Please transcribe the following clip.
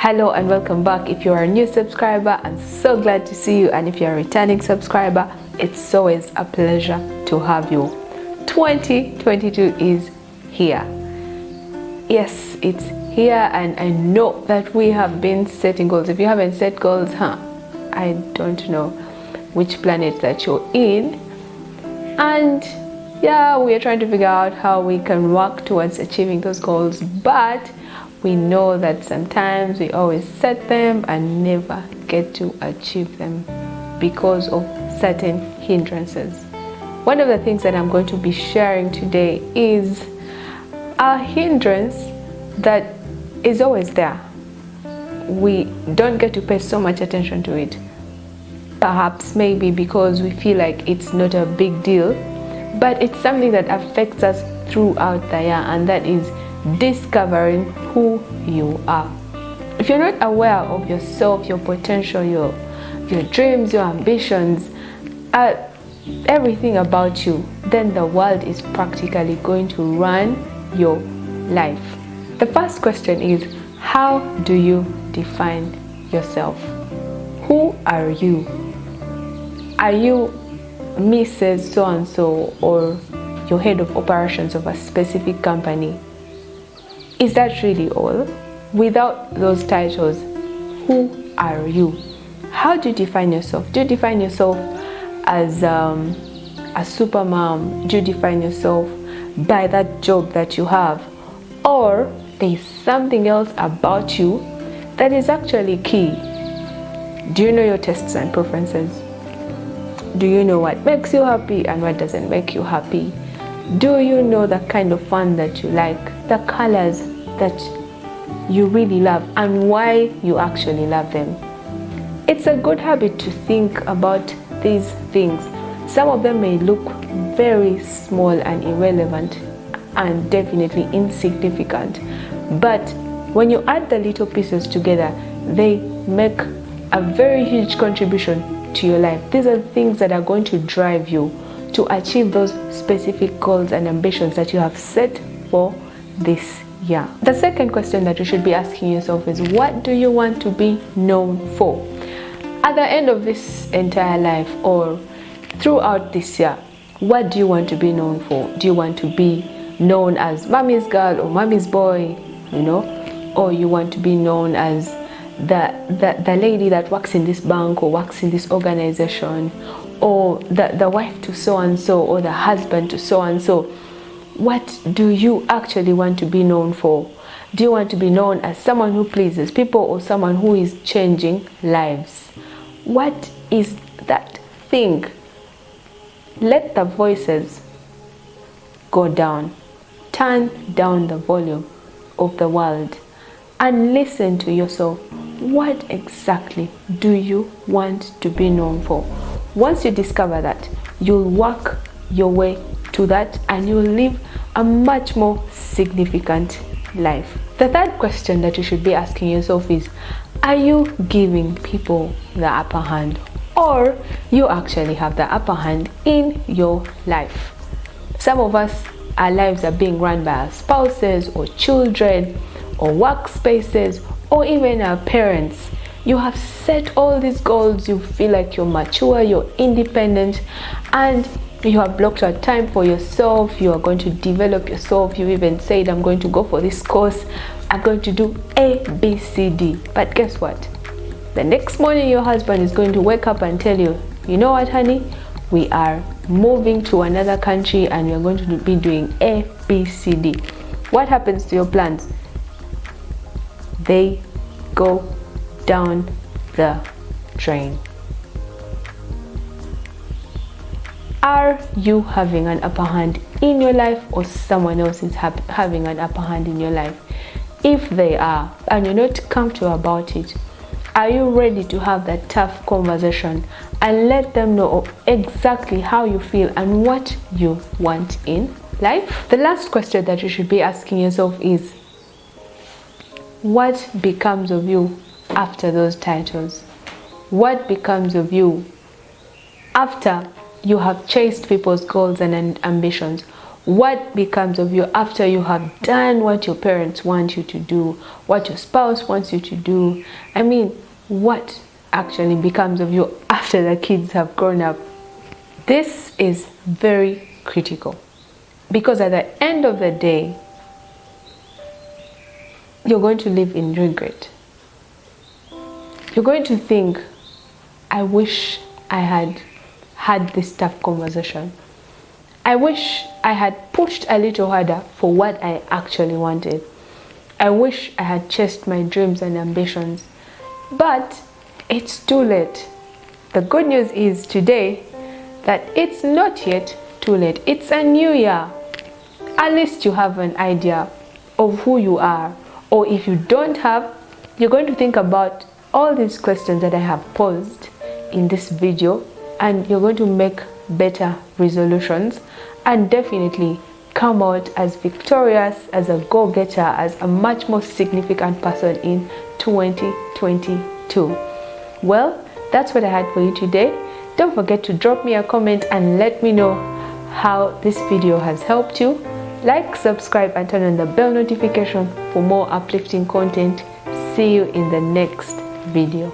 Hello and welcome back. If you're a new subscriber, I'm so glad to see you, and if you're a returning subscriber, it's always a pleasure to have you. 2022 is here. Yes, it's here, and I know that we have been setting goals. If you haven't set goals, I don't know which planet that you're in. And yeah, we are trying to figure out how we can work towards achieving those goals, but we know that sometimes we always set them and never get to achieve them because of certain hindrances. One of the things that I'm going to be sharing today is a hindrance that is always there. We don't get to pay so much attention to it. Perhaps maybe because we feel like it's not a big deal, but it's something that affects us throughout the year, and that is discovering who you are. If you're not aware of yourself, your potential, your dreams, your ambitions, everything about you, then the world is practically going to run your life. The first question is, how do you define yourself? Who are you? Are you Mrs. So-and-so, or your head of operations of a specific company? Is that really all? Without those titles, who are you? How do you define yourself? Do you define yourself as a super mom? Do you define yourself by that job that you have? Or there's something else about you that is actually key? Do you know your tastes and preferences? Do you know what makes you happy and what doesn't make you happy? Do you know the kind of fun that you like, the colors that you really love, and why you actually love them? It's a good habit to think about these things. Some of them may look very small and irrelevant and definitely insignificant, but when you add the little pieces together, they make a very huge contribution to your life. These are things that are going to drive you to achieve those specific goals and ambitions that you have set for this year. The second question that you should be asking yourself is, what do you want to be known for? At the end of this entire life, or throughout this year, what do you want to be known for? Do you want to be known as mommy's girl or mommy's boy, or you want to be known as the lady that works in this bank or works in this organization, or the wife to so-and-so, or the husband to so-and-so? What do you actually want to be known for? Do you want to be known as someone who pleases people, or someone who is changing lives? What is that thing? Let the voices go down. Turn down the volume of the world and listen to yourself. What exactly do you want to be known for? Once you discover that, you'll work your way to that, and you'll live a much more significant life. The third question that you should be asking yourself is, are you giving people the upper hand, or you actually have the upper hand in your life? Some of us, our lives are being run by our spouses or children or workspaces, or even our parents. You have set all these goals, you feel like you're mature, you're independent, and you have blocked out time for yourself. You are going to develop yourself. You even said, I'm going to go for this course, I'm going to do A, B, C, D. But guess what? The next morning your husband is going to wake up and tell you, you know what, honey, we are moving to another country and you're going to be doing A, B, C, D. What happens to your plans? They go down the drain. Are you having an upper hand in your life, or someone else is having an upper hand in your life? If they are, and you're not comfortable about it, are you ready to have that tough conversation and let them know exactly how you feel and what you want in life? The last question that you should be asking yourself is, what becomes of you after those titles? What becomes of you after you have chased people's goals and ambitions? What becomes of you after you have done what your parents want you to do, what your spouse wants you to do? I mean, what actually becomes of you after the kids have grown up? This is very critical, because at the end of the day, you're going to live in regret. You're going to think, I wish I had this tough conversation. I wish I had pushed a little harder for what I actually wanted. I wish I had chased my dreams and ambitions. But it's too late. The good news is today that it's not yet too late. It's a new year. At least you have an idea of who you are. Or if you don't have, you're going to think about all these questions that I have posed in this video, and you're going to make better resolutions and definitely come out as victorious, as a go-getter, as a much more significant person in 2022. Well, that's what I had for you today. Don't forget to drop me a comment and let me know how this video has helped you. Like, subscribe, and turn on the bell notification for more uplifting content. See you in the next video.